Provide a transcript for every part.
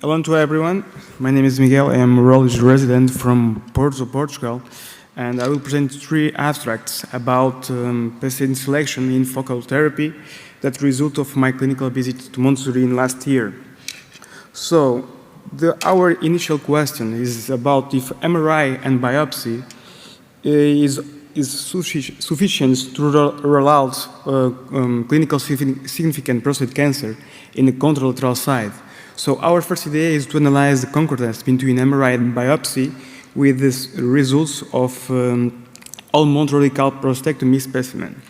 Hello to everyone. My name is Miguel. I am a urology resident from Porto, Portugal, and I will present three abstracts about patient selection in focal therapy that result of my clinical visit to Montessori last year. So, our initial question is about if MRI and biopsy is sufficient to rule out clinical significant prostate cancer in the contralateral side. So our first idea is to analyze the concordance between MRI and biopsy with the results of all-mount radical prostatectomy specimen.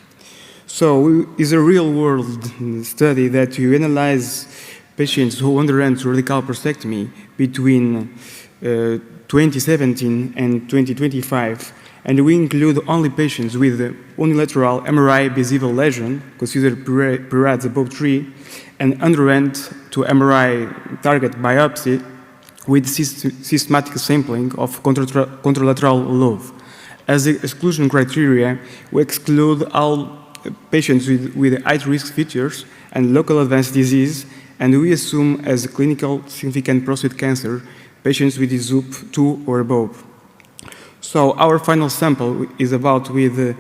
So it's a real-world study that you analyze patients who underwent radical prostatectomy between 2017 and 2025, and we include only patients with unilateral MRI visible lesion, considered periods above 3, and underwent to MRI target biopsy with systematic sampling of contralateral lobe. As the exclusion criteria, we exclude all patients with high-risk features and local advanced disease, and we assume as clinical significant prostate cancer patients with ZUP 2 or above. So our final sample is about with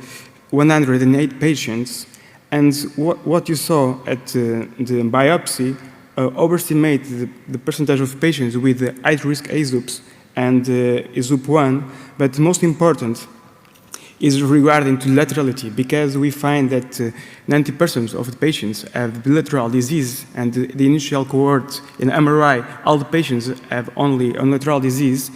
108 patients, and what you saw at the biopsy overestimate the percentage of patients with high-risk AZUPs and ZUP 1, but most important is regarding to laterality, because we find that 90% of the patients have bilateral disease, and the initial cohort in MRI, all the patients have only unilateral disease.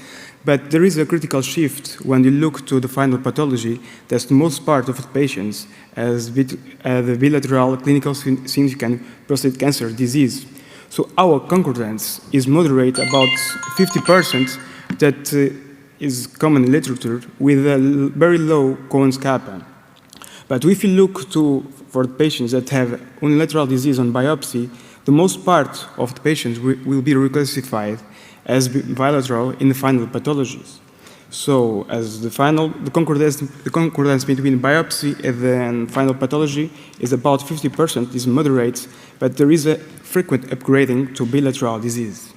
But there is a critical shift when you look to the final pathology that the most part of the patients has the bilateral clinical significant prostate cancer disease. So our concordance is moderate, about 50%, that is common in literature, with a very low Cohen's kappa. But if you look for the patients that have unilateral disease on biopsy, the most part of the patients will be reclassified as bilateral in the final pathologies. So, as the concordance between biopsy and final pathology is about 50%, is moderate, but there is a frequent upgrading to bilateral disease.